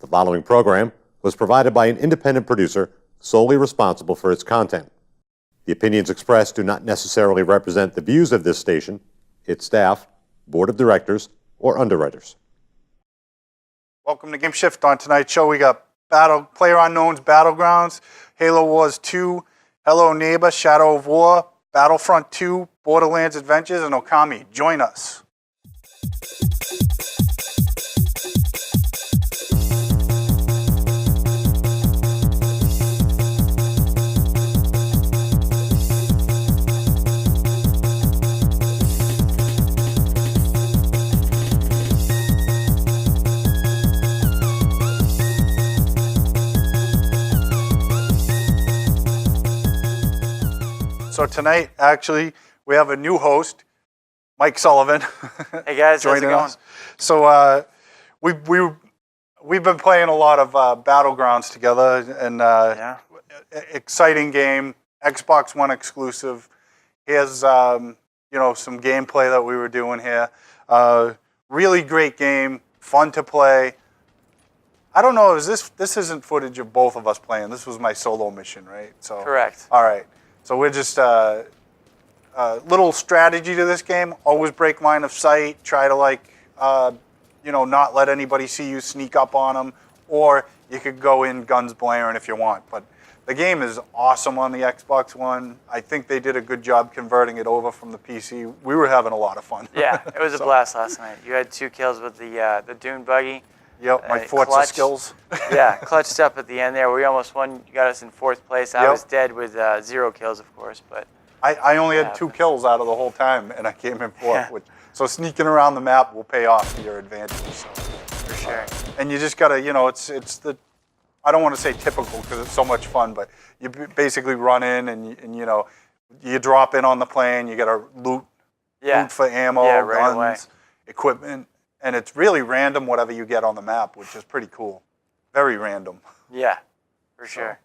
The following program was provided by an independent producer solely responsible for its content. The opinions expressed do not necessarily represent the views of this station, its staff, board of directors, or underwriters. Welcome to GameShift. On tonight's show, we got PlayerUnknown's Battlegrounds, Halo Wars 2, Hello Neighbor, Shadow of War, Battlefront 2, Borderlands Adventures, and Okami. Join us. So tonight, actually, we have a new host, Mike Sullivan. Hey guys, how's it going? Us. So we've been playing a lot of Battlegrounds together, and exciting game, Xbox One exclusive. Here's some gameplay that we were doing here. Really great game, fun to play. I don't know, this isn't footage of both of us playing. This was my solo mission, right? So correct. All right. So we're just little strategy to this game. Always break line of sight. Try to not let anybody see you. Sneak up on them, or you could go in guns blaring if you want. But the game is awesome on the Xbox One. I think they did a good job converting it over from the PC. We were having a lot of fun. Yeah, it was a blast last night. You had 2 kills with the Dune buggy. Yep, my Forza skills. Yeah, clutched up at the end there. We almost won. You got us in 4th place. I was dead with 0 kills, of course, but I only had 2 kills out of the whole time, and I came in 4th. So sneaking around the map will pay off to your advantage. So. For sure. And you just gotta, it's the, I don't want to say typical because it's so much fun, but you basically run in and you drop in on the plane. You gotta loot for ammo, guns, equipment. And it's really random, whatever you get on the map, which is pretty cool. Very random. Yeah, for sure.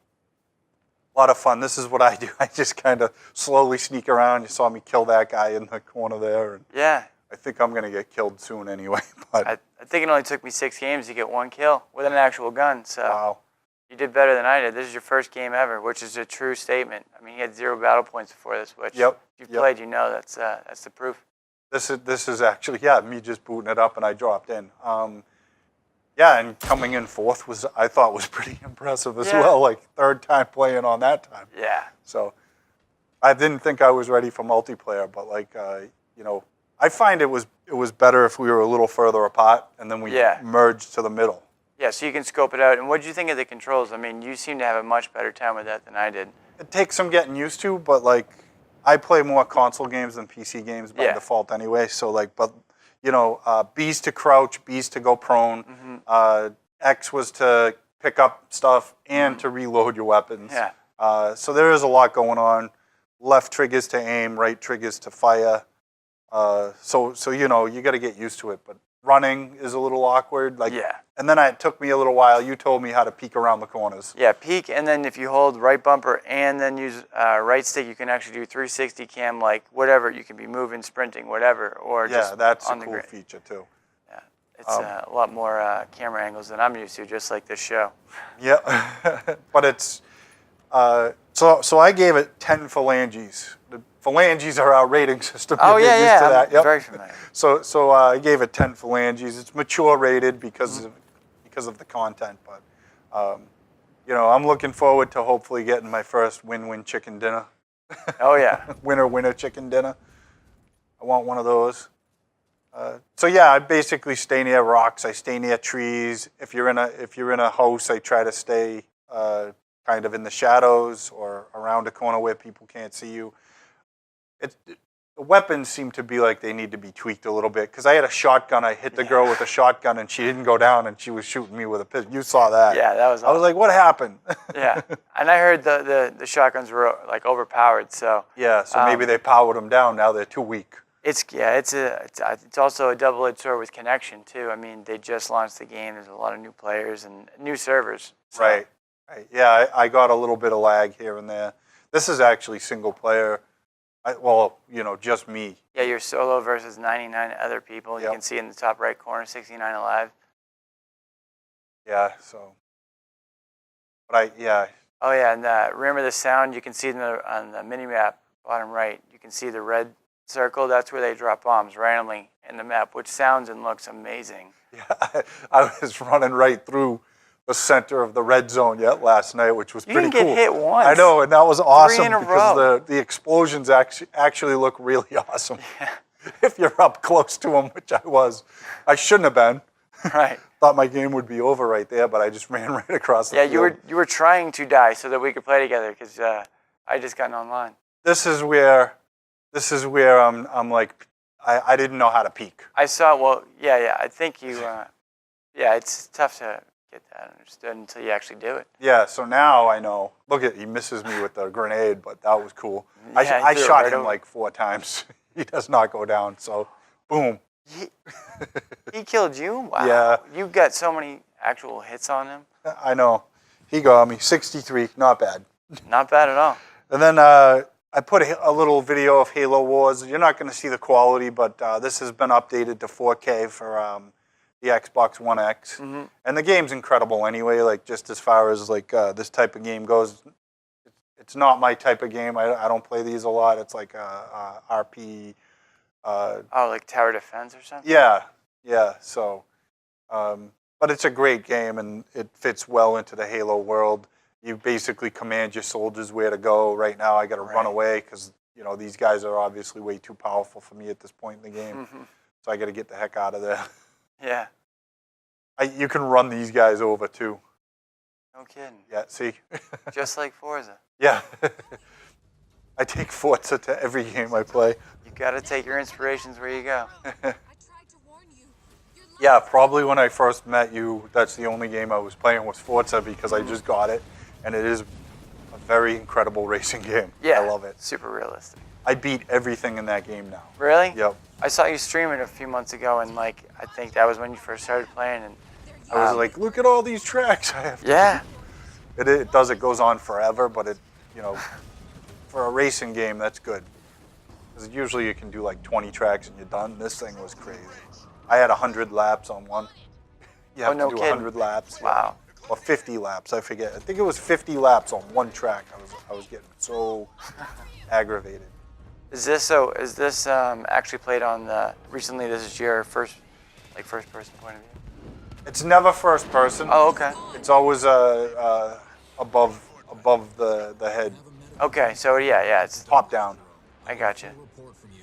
A lot of fun. This is what I do. I just kind of slowly sneak around. You saw me kill that guy in the corner there. And yeah. I think I'm going to get killed soon anyway. But I think it only took me 6 games to get 1 kill with an actual gun. So wow. You did better than I did. This is your first game ever, which is a true statement. I mean, you had 0 battle points before this, which if you've played, that's the proof. This is actually, me just booting it up and I dropped in. And coming in 4th I thought was pretty impressive as well. Like 3rd time playing on that time. Yeah. So I didn't think I was ready for multiplayer, but I find it was better if we were a little further apart and then we merged to the middle. Yeah, so you can scope it out. And what did you think of the controls? I mean, you seem to have a much better time with that than I did. It takes some getting used to, but I play more console games than PC games by default anyway. So B's to crouch, B's to go prone. Mm-hmm. X was to pick up stuff and to reload your weapons. Yeah. So there is a lot going on. Left triggers to aim, right triggers to fire. So you got to get used to it. But running is a little awkward. And then it took me a little while. You told me how to peek around the corners. Yeah, peek, and then if you hold right bumper and then use right stick, you can actually do 360 cam, whatever. You can be moving, sprinting, whatever, or just that's on a cool feature too. Yeah, it's a lot more camera angles than I'm used to, just like this show. Yeah, but it's so I gave it 10 phalanges. The phalanges are our rating system. Oh You're used to that. I'm very familiar. So I gave it 10 phalanges. It's mature rated because of the content, but I'm looking forward to hopefully getting my first win-win chicken dinner. Oh yeah, winner chicken dinner. I want one of those. I basically stay near rocks. I stay near trees. If you're in a house, I try to stay kind of in the shadows or around a corner where people can't see you. The weapons seem to be like they need to be tweaked a little bit because I had a shotgun. I hit the girl with a shotgun and she didn't go down and she was shooting me with a pistol. You saw that. Yeah, that was awesome. I was like, what happened? Yeah, and I heard the shotguns were overpowered. So maybe they powered them down. Now they're too weak. It's also a double-edged sword with connection too. I mean, they just launched the game. There's a lot of new players and new servers. So. Right. Yeah, I got a little bit of lag here and there. This is actually single player. Just me. Yeah, you're solo versus 99 other people. You can see in the top right corner, 69 alive. Yeah. So, but yeah. Oh yeah, and remember the sound you can see on the mini map bottom right. You can see the red circle. That's where they drop bombs randomly in the map, which sounds and looks amazing. Yeah, I was running right through the center of the red zone last night, which was pretty cool. You didn't get hit once. I know, and that was awesome in a because row. the explosions actually look really awesome. Yeah. If you're up close to them, which I was. I shouldn't have been. Right. Thought my game would be over right there, but I just ran right across the field. Yeah, you were trying to die so that we could play together because I just gotten online. This is where I'm like, I didn't know how to peek. I saw. Well, yeah. I think you. Yeah, it's tough to get that understood until you actually do it. Yeah. So now I know. Look he misses me with the grenade, but that was cool. Yeah, I shot right him over. like 4 times. He does not go down. So, boom. He killed you? Wow. Yeah. You got so many actual hits on him. I know. He got me 63. Not bad. Not bad at all. And then I put a little video of Halo Wars. You're not going to see the quality, but this has been updated to 4K for the Xbox One X. Mm-hmm. And the game's incredible anyway, like just as far as like this type of game goes. It's not my type of game. I don't play these a lot. It's like RP. Like tower defense or something? Yeah. So, but it's a great game, and it fits well into the Halo world. You basically command your soldiers where to go. Right now, I got to run away because these guys are obviously way too powerful for me at this point in the game. Mm-hmm. So I got to get the heck out of there. Yeah. You can run these guys over too. No kidding. Yeah. See. Just like Forza. Yeah. I take Forza to every game I play. You got to take your inspirations where you go. Yeah, probably when I first met you, that's the only game I was playing was Forza because I just got it, and it is a very incredible racing game. Yeah. I love it. Super realistic. I beat everything in that game now. Really? Yep. I saw you stream it a few months ago, and I think that was when you first started playing. And I was like, look at all these tracks I have to yeah. do. It goes on forever, but for a racing game, that's good. Because usually you can do like 20 tracks and you're done. This thing was crazy. I had 100 laps on one. You have no to do kidding. 100 laps. Wow. Or 50 laps, I forget. I think it was 50 laps on one track. I was getting so aggravated. Is this actually played on recently? This is your first person point of view. It's never first person. Oh, okay. It's always above the head, Okay, so yeah, it's top down. I got you.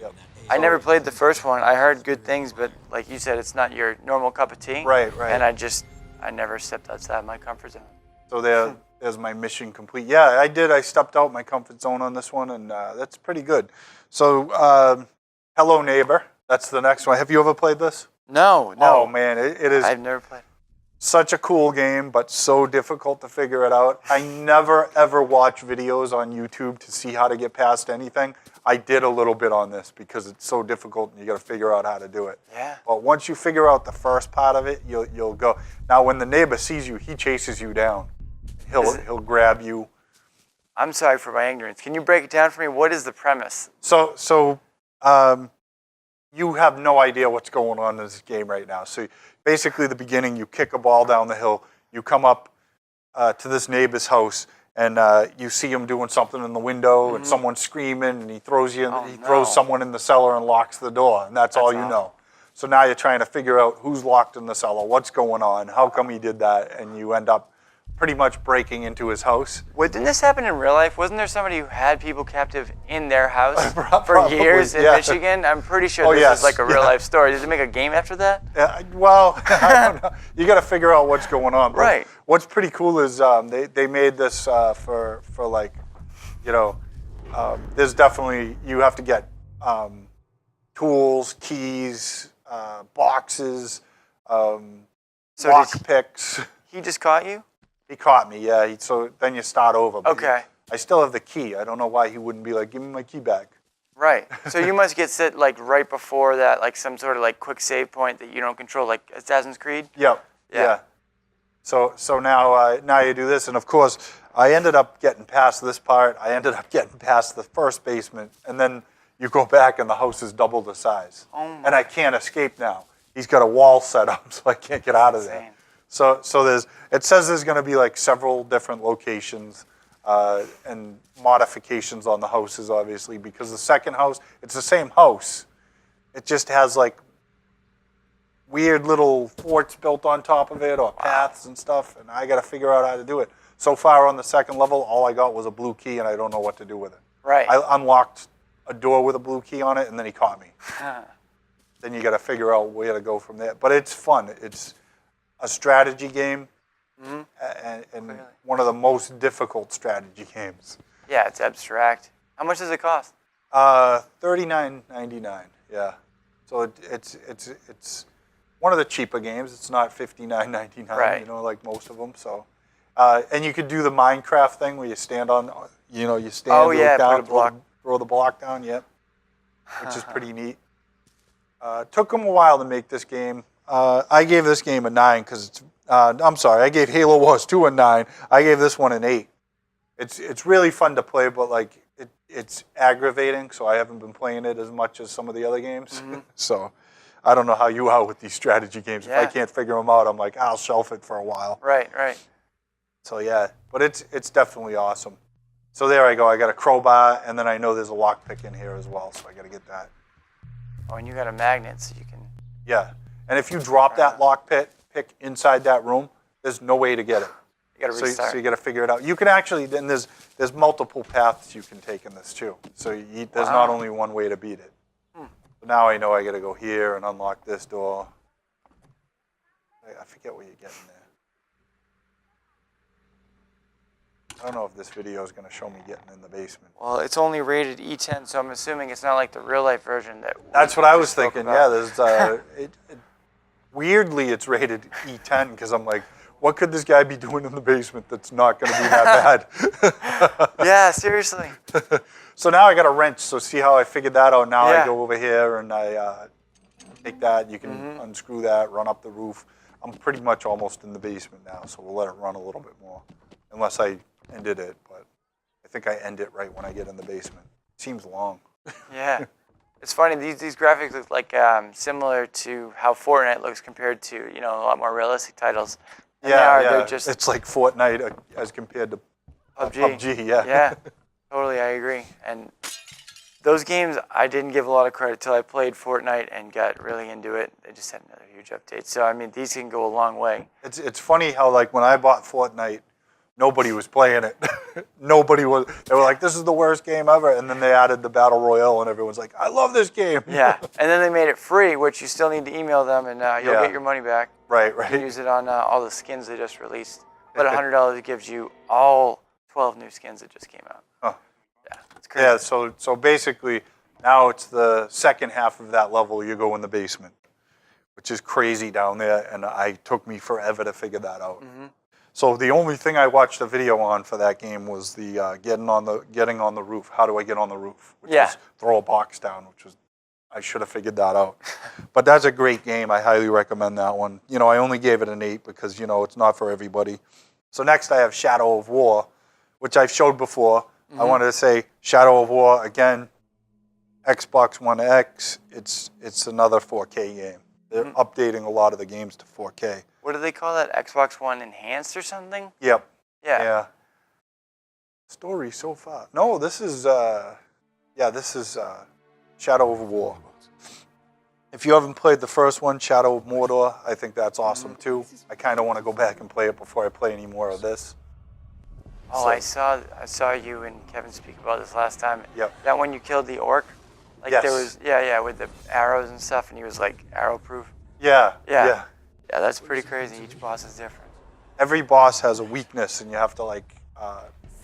Yep. I never played the first one. I heard good things, but like you said, it's not your normal cup of tea. Right. And I never stepped outside my comfort zone. So there's my mission complete. Yeah, I did. I stepped out my comfort zone on this one, and that's pretty good. So, Hello Neighbor. That's the next one. Have you ever played this? No. Oh man, it is. I've never played. Such a cool game, but so difficult to figure it out. I never, ever watch videos on YouTube to see how to get past anything. I did a little bit on this because it's so difficult and you got to figure out how to do it. Yeah. But once you figure out the first part of it, you'll go. Now, when the neighbor sees you, he chases you down. He'll grab you. I'm sorry for my ignorance. Can you break it down for me? What is the premise? So you have no idea what's going on in this game right now. So basically, the beginning, you kick a ball down the hill. You come up to this neighbor's house, and you see him doing something in the window, and someone's screaming, and he throws you. He throws someone in the cellar and locks the door, and that's all you know. So now you're trying to figure out who's locked in the cellar, what's going on, how come he did that, and you end up pretty much breaking into his house. Wait, didn't this happen in real life? Wasn't there somebody who had people captive in their house for Probably, years in yeah. Michigan? I'm pretty sure this yes, is like a real life story. Did they make a game after that? Well, I don't know. You got to figure out what's going on. But Right. What's pretty cool is they made this for like, there's definitely, you have to get tools, keys, boxes, lock picks. He just caught you? He caught me, yeah. So then you start over. But Okay. I still have the key. I don't know why he wouldn't be like, give me my key back. Right. So you must get set like right before that, like some sort of like quick save point that you don't control, like Assassin's Creed? Yep. Yeah. So now you do this, and of course I ended up getting past this part. I ended up getting past the first basement, and then you go back and the house is double the size. Oh my. And I can't escape now. He's got a wall set up, so I can't get out of there. Insane. So it says there's going to be like several different locations and modifications on the houses, obviously, because the second house, it's the same house. It just has like weird little forts built on top of it or paths and stuff, and I got to figure out how to do it. So far on the second level, all I got was a blue key, and I don't know what to do with it. Right. I unlocked a door with a blue key on it, and then he caught me. Then you got to figure out where to go from there. But it's fun. It's a strategy game, and one of the most difficult strategy games. Yeah, it's abstract. How much does it cost? $39.99. Yeah. So it's one of the cheaper games. It's not $59.99. Right. You know, like most of them. So, and you could do the Minecraft thing where you stand on, you stand, look down, throw the block down. Yep. Which is pretty neat. Took them a while to make this game. I gave this game a 9 because it's. I'm sorry, I gave Halo Wars 2 a 9. I gave this one an 8. It's really fun to play, but like it's aggravating. So I haven't been playing it as much as some of the other games. So I don't know how you are with these strategy games. Yeah. If I can't figure them out, I'm like, I'll shelf it for a while. Right. So yeah, but it's definitely awesome. So there I go. I got a crowbar, and then I know there's a lockpick in here as well. So I got to get that. Oh, and you got a magnet, so you can. Yeah, and if you drop that lockpick inside that room, there's no way to get it. You got to restart. So you got to figure it out. You can actually, then there's multiple paths you can take in this too. So there's not only one way to beat it. So now I know I got to go here and unlock this door. I forget what you're getting there. I don't know if this video is going to show me getting in the basement. Well, it's only rated E10, so I'm assuming it's not like the real life version that. That's what I was thinking. About. Yeah, there's weirdly it's rated E10 because I'm like, what could this guy be doing in the basement that's not going to be that bad? Yeah, seriously. So now I got a wrench. So see how I figured that out? Now Yeah. I go over here and I take that. You can unscrew that, run up the roof. I'm pretty much almost in the basement now, so we'll let it run a little bit more, unless I ended it. But I think I end it right when I get in the basement. It seems long. Yeah. It's funny, these graphics look like similar to how Fortnite looks compared to, a lot more realistic titles. And they're just it's like Fortnite as compared to PUBG. Yeah. Yeah, totally, I agree. And those games, I didn't give a lot of credit till I played Fortnite and got really into it. They just had another huge update. So, I mean, these can go a long way. It's funny how, like, when I bought Fortnite, nobody was playing it. Nobody was. They were like, this is the worst game ever. And then they added the Battle Royale, and everyone's like, I love this game. Yeah, and then they made it free, which you still need to email them, and you'll get your money back. Right. You can use it on all the skins they just released. But $100 gives you all 12 new skins that just came out. Huh. Yeah, it's crazy. Yeah, so basically, now it's the second half of that level. You go in the basement, which is crazy down there, and it took me forever to figure that out. So the only thing I watched a video on for that game was the getting on the roof. How do I get on the roof? Which was throw a box down, which was I should have figured that out. But that's a great game. I highly recommend that one. I only gave it an 8 because it's not for everybody. So next I have Shadow of War, which I've showed before. I wanted to say Shadow of War again. Xbox One X. It's another 4K game. They're updating a lot of the games to 4K. What do they call that? Xbox One Enhanced or something? Yep. Yeah. Story so far. No, this is Shadow of War. If you haven't played the first one, Shadow of Mordor, I think that's awesome too. I kind of want to go back and play it before I play any more of this. Oh, I saw you and Kevin speak about this last time. Yep. That when you killed the orc? Like Yes. there was with the arrows and stuff, and he was like arrow proof. Yeah. Yeah, that's pretty crazy. Each boss is different. Every boss has a weakness, and you have to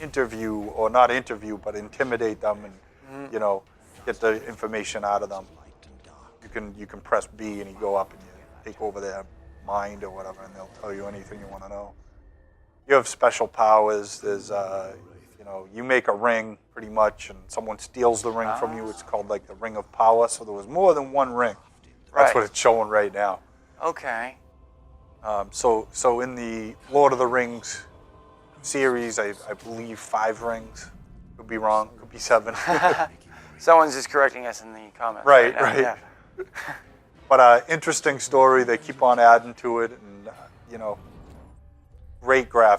interview, or not interview, but intimidate them, and get the information out of them. You can press B, and you go up and you take over their mind or whatever, and they'll tell you anything you want to know. You have special powers. There's you make a ring pretty much, and someone steals the ring from you. It's called like the Ring of Power. So there was more than one ring. That's what it's showing right now. Okay. So in the Lord of the Rings series, I believe 5 rings. Could be wrong. Could be 7. Someone's just correcting us in the comments. Right. now. Yeah. But interesting story. They keep on adding to it, and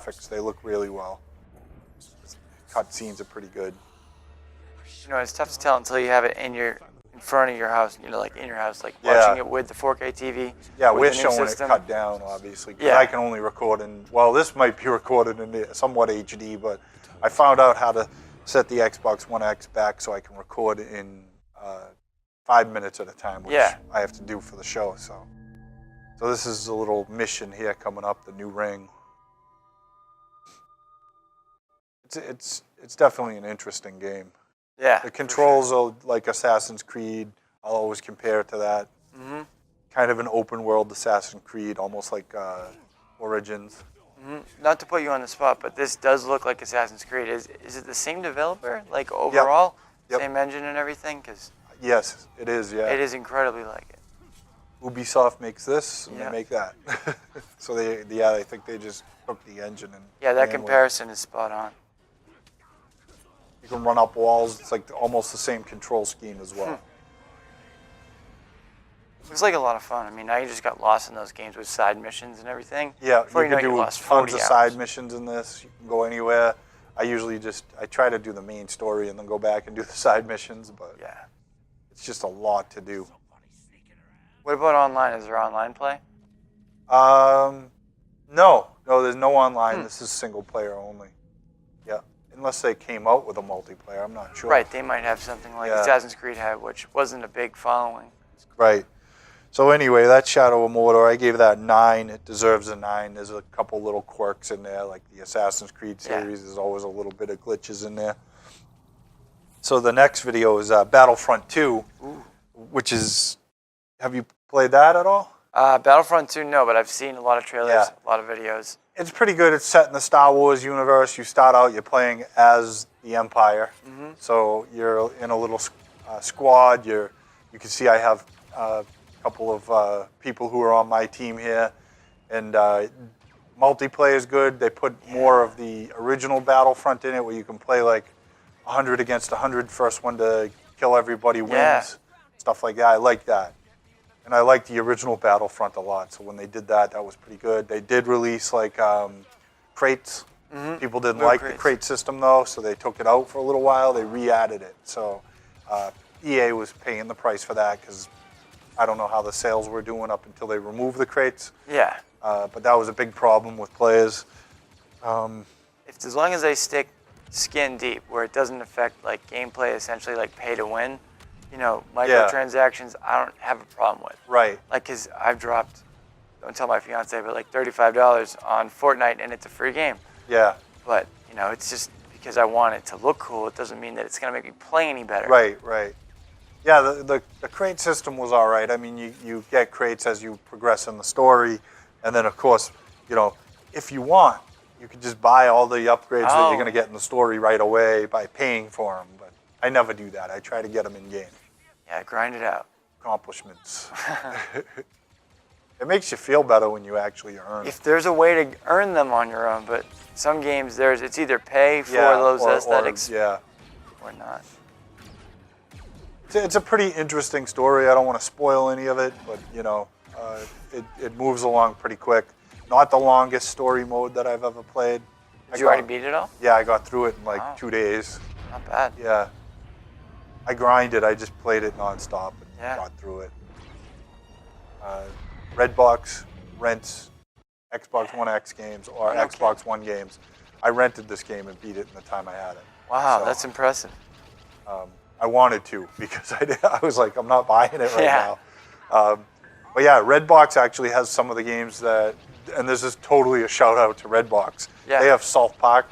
graphics. They look really well. Cutscenes are pretty good. You know, it's tough to tell until you have it in front of your house. You know, like in your house, like Yeah. watching it with the 4K TV. Yeah, with we're the new showing system. it cut down, obviously, because Yeah. I can only record in, well, this might be recorded in the somewhat HD, but I found out how to set the Xbox One X back so I can record in 5 minutes at a time, which Yeah. I have to do for the show. So this is a little mission here coming up, the new ring. It's definitely an interesting game. Yeah. The controls are like Assassin's Creed. I'll always compare it to that. Mm-hmm. Kind of an open world Assassin's Creed, almost like Origins. Mm-hmm. Not to put you on the spot, but this does look like Assassin's Creed. Is it the same developer, like overall? Yep. Same engine and everything? Because Yes, it is, yeah. it is incredibly like it. Ubisoft makes this, and Yeah. they make that. So I think they just took the engine and Yeah, that ran with it. comparison is spot on. You can run up walls. It's like almost the same control scheme as well. It was like a lot of fun. I mean, now you just got lost in those games with side missions and everything. Yeah, Before you know can it, you do lost tons 40 of hours. side missions in this. You can go anywhere. I try to do the main story and then go back and do the side missions, but Yeah. it's just a lot to do. What about online? Is there online play? No, there's no online. This is single player only. Yeah, unless they came out with a multiplayer, I'm not sure. Right, they might have something like Yeah. Assassin's Creed had, which wasn't a big following. Right. So anyway, that's Shadow of Mordor. I gave that 9. It deserves a 9. There's a couple little quirks in there, like the Assassin's Creed Yeah. series. There's always a little bit of glitches in there. So the next video is Battlefront 2, which is, have you played that at all? Battlefront 2, no, but I've seen a lot of trailers, Yeah. a lot of videos. It's pretty good. It's set in the Star Wars universe. You start out, you're playing as the Empire. So you're in a little squad. You can see I have a couple of people who are on my team here. And multiplayer is good. They put more of the original Battlefront in it where you can play like 100 against 100. First one to kill everybody wins. Yeah. Stuff like that. I like that. And I like the original Battlefront a lot. So when they did that, that was pretty good. They did release like crates. People didn't Loot like crates. the crate system though, so they took it out for a little while. They re-added it. So EA was paying the price for that because I don't know how the sales were doing up until they removed the crates. Yeah. But that was a big problem with players. As long as they stick skin deep, where it doesn't affect like gameplay, essentially like pay to win, you know, microtransactions, I don't have a problem with. Right. Like, because I've dropped, don't tell my fiance, but like $35 on Fortnite and it's a free game. Yeah. But, you know, it's just because I want it to look cool. It doesn't mean that it's going to make me play any better. Right, right. Yeah, the crate system was all right. I mean, you get crates as you progress in the story. And then, of course, you know, if you want, you could just buy all the upgrades that you're going to get in the story right away by paying for them. But I never do that. I try to get them in-game. Yeah, grind it out. Accomplishments. It makes you feel better when you actually earn. If there's a way to earn them on your own, but some games it's either pay for those aesthetics or not. It's a pretty interesting story. I don't want to spoil any of it, but you know, it moves along pretty quick. Not the longest story mode that I've ever played. Did you already beat it all? Yeah, I got through it in like Wow. 2 days. Not bad. Yeah. I grinded. I just played it nonstop and Yeah. got through it. Redbox rents Xbox One X games or Okay. Xbox One games. I rented this game and beat it in the time I had it. Wow, So, that's impressive. I wanted to because I was like, I'm not buying it right Yeah. now. But yeah, Redbox actually has some of the games that, and this is totally a shout out to Redbox. Yeah. They have South Park,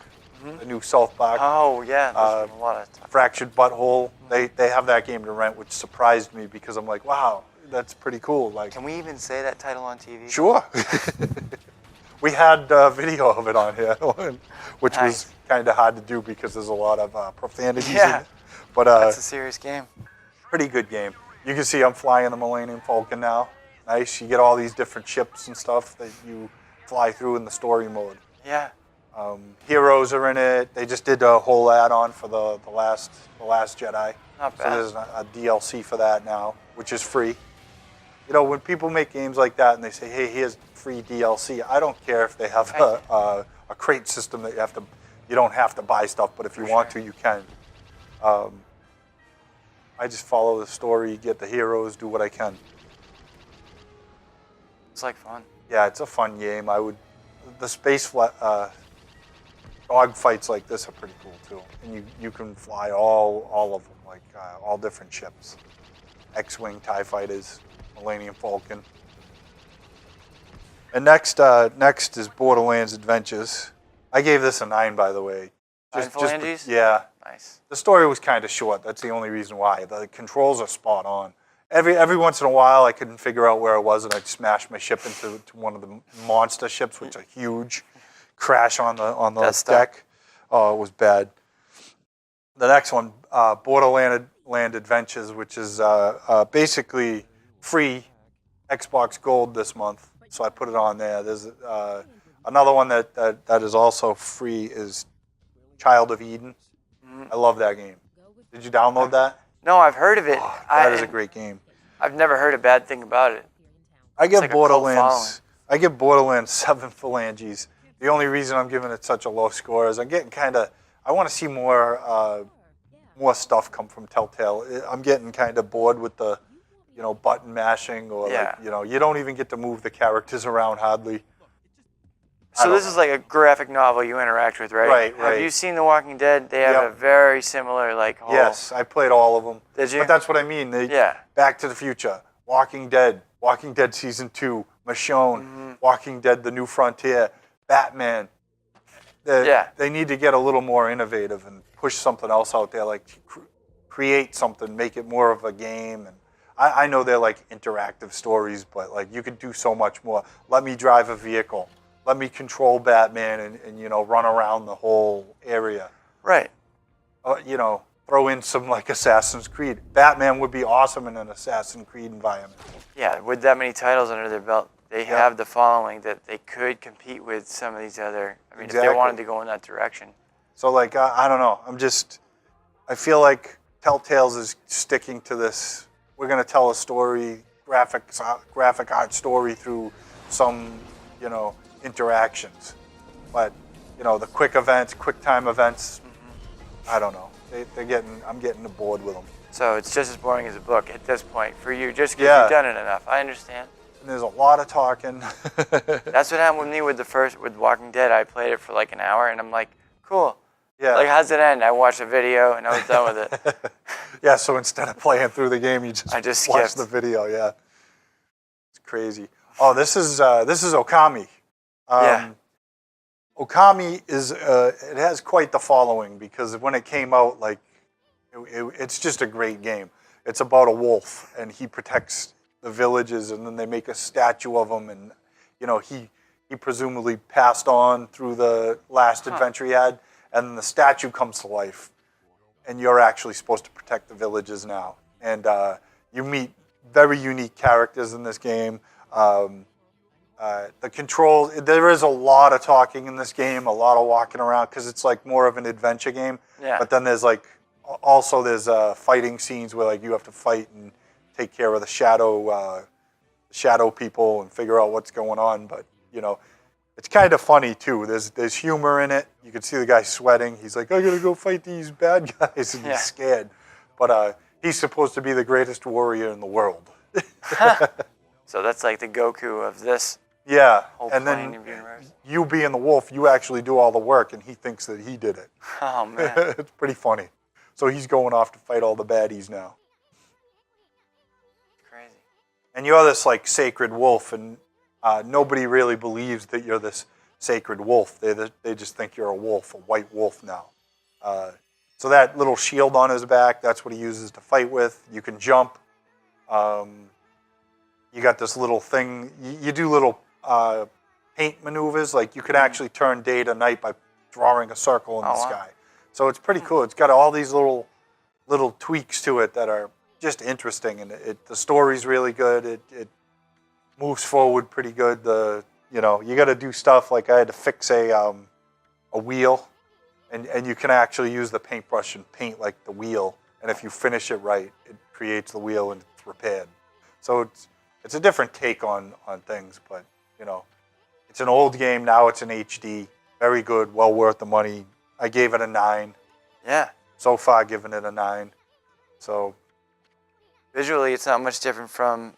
the new South Park. Oh yeah, there's been a lot of time. Fractured Butthole. They have that game to rent, which surprised me because I'm like, wow, that's pretty cool. Like, Can we even say that title on TV? sure. We had video of it on here, which Nice. was kind of hard to do because there's a lot of profanities in Yeah. it. But That's a serious game. pretty good game. You can see I'm flying the Millennium Falcon now. Nice. You get all these different ships and stuff that you fly through in the story mode. Yeah. Heroes are in it. They just did a whole add-on for the last Jedi. Not So bad. there's a DLC for that now, which is free. You know, when people make games like that and they say, hey, here's free DLC. I don't care if they have a crate system that you don't have to buy stuff, but if you want to, you can. I just follow the story, get the heroes, do what I can. It's like fun. Yeah, it's a fun game. The dog fights like this are pretty cool too, and you can fly all of them, like all different ships, X-wing, TIE fighters, Millennium Falcon. And next is Borderlands Adventures. I gave this a 9, by the way. Phalanges? Yeah. Nice. The story was kind of short. That's the only reason why. The controls are spot on. Every once in a while, I couldn't figure out where it was, and I'd smash my ship into one of the monster ships, which are huge. Crash on the deck. Oh, it was bad. The next one, Borderland Adventures, which is basically free Xbox Gold this month. So I put it on there. There's another one that is also free is Child of Eden. I love that game. Did you download that? No, I've heard of it. Oh, that is a great game. I've never heard a bad thing about it. I give like a cult Borderlands 7 Phalanges. The only reason I'm giving it such a low score is I'm getting I want to see more stuff come from Telltale. I'm getting kind of bored with the, button mashing or you don't even get to move the characters around hardly. So this is like a graphic novel you interact with, right? Right. Have you seen The Walking Dead? They have a very similar whole... Yes, I played all of them. Did you? But that's what I mean. Back to the Future, Walking Dead Season 2, Michonne, Walking Dead: The New Frontier, Batman. They need to get a little more innovative and push something else out there, like create something, make it more of a game. And I know they're like interactive stories, but like you could do so much more. Let me drive a vehicle. Let me control Batman and run around the whole area. Right. Throw in some like Assassin's Creed. Batman would be awesome in an Assassin's Creed environment. Yeah, with that many titles under their belt, they have the following that they could compete with some of these other. If they wanted to go in that direction. So like I don't know. I feel like Telltale's is sticking to this. We're gonna tell a story, graphic art story through some interactions, but the quick time events. I don't know. I'm getting bored with them. So it's just as boring as a book at this point for you, just because you've done it enough. I understand. And there's a lot of talking. That's what happened with me with Walking Dead. I played it for like an hour, and I'm like, cool. Yeah. Like, how's it end? I watched a video, and I was done with it. Yeah. So instead of playing through the game, you just watch the video. Yeah. It's crazy. Oh, this is Okami. Okami it has quite the following because when it came out, like, it's just a great game. It's about a wolf, and he protects the villages, and then they make a statue of him, and he presumably passed on through the last adventure he had, and then the statue comes to life, and you're actually supposed to protect the villages now, and you meet very unique characters in this game. The controls, there is a lot of talking in this game, a lot of walking around because it's like more of an adventure game. Yeah. But then there's fighting scenes where like you have to fight and take care of the shadow people and figure out what's going on. But it's kind of funny too. There's humor in it. You can see the guy sweating. He's like, I gotta go fight these bad guys, and he's scared. But he's supposed to be the greatest warrior in the world. So that's like the Goku of this. Yeah, whole and plane then of universe. You being the wolf, you actually do all the work, and he thinks that he did it. Oh man, it's pretty funny. So he's going off to fight all the baddies now. crazy. And you're this like sacred wolf, and nobody really believes that you're this sacred wolf. They just think you're a wolf, a white wolf now. So that little shield on his back, that's what he uses to fight with. You can jump. You got this little thing. You do little paint maneuvers. Like you can actually turn day to night by drawing a circle in the sky. So it's pretty cool. It's got all these little tweaks to it that are just interesting, and the story's really good. It moves forward pretty good. You got to do stuff like I had to fix a wheel, and you can actually use the paintbrush and paint like the wheel. And if you finish it right, it creates the wheel and it's repaired. So it's a different take on things, but You know, it's an old game, now it's in HD. Very good, well worth the money. I gave it a 9. Yeah. So far, giving it a 9. So Visually, it's not much different from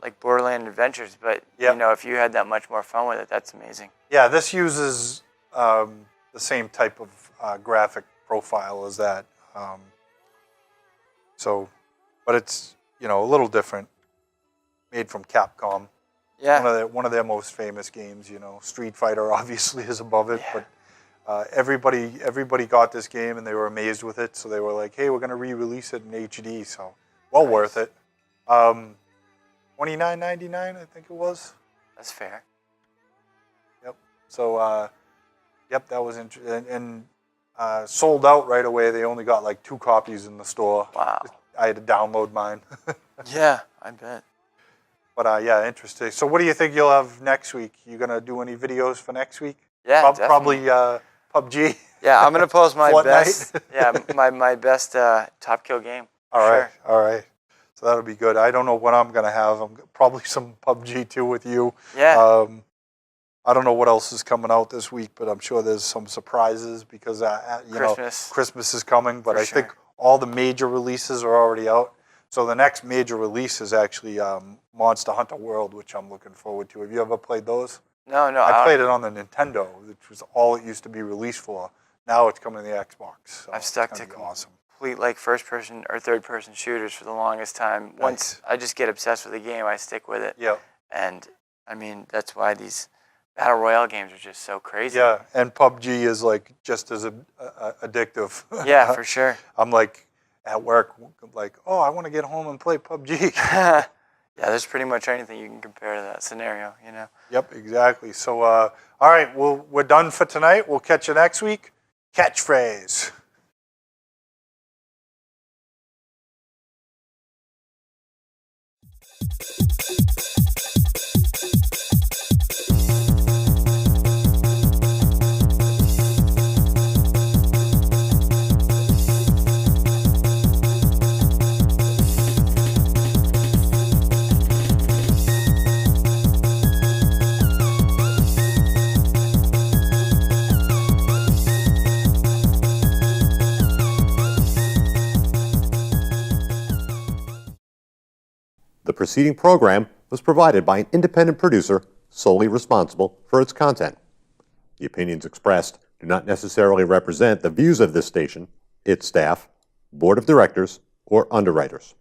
like Borderland Adventures, but Yep. you know, if you had that much more fun with it, that's amazing. yeah, this uses the same type of graphic profile as that. But it's, you know, a little different. Made from Capcom. Yeah. One of their most famous games. You know, Street Fighter obviously is above it, Yeah. but everybody got this game and they were amazed with it. So they were like, "Hey, we're gonna re-release it in HD." So well worth it. $29.99, I think it was. That's fair. Yep. So yep, that was interesting and sold out right away. They only got like 2 copies in the store. Wow. I had to download mine. Yeah, I bet. But yeah, interesting. So what do you think you'll have next week? You gonna do any videos for next week? Yeah, Probably definitely. PUBG. Yeah, I'm gonna post my Fortnite. best. Yeah, my best top kill game. All right, Sure. all right. So that'll be good. I don't know what I'm gonna have. I'm probably some PUBG too with you. Yeah. I don't know what else is coming out this week, but I'm sure there's some surprises because you know Christmas is coming. But For I think sure. all the major releases are already out. So the next major release is actually Monster Hunter World, which I'm looking forward to. Have you ever played those? No, I played it on the Nintendo, which was all it used to be released for. Now it's coming to the Xbox. So I've stuck it's to gonna be awesome. complete like first person or third person shooters for the longest time. Once I just get obsessed with the game, I stick with it. Yeah. And I mean, that's why these battle royale games are just so crazy. Yeah, and PUBG is like just as addictive. Yeah, for sure. I'm like at work, like, oh, I want to get home and play PUBG. Yeah, there's pretty much anything you can compare to that scenario, you know? Yep, exactly. So, all right, we're done for tonight. We'll catch you next week. Catchphrase. The preceding program was provided by an independent producer solely responsible for its content. The opinions expressed do not necessarily represent the views of this station, its staff, board of directors, or underwriters.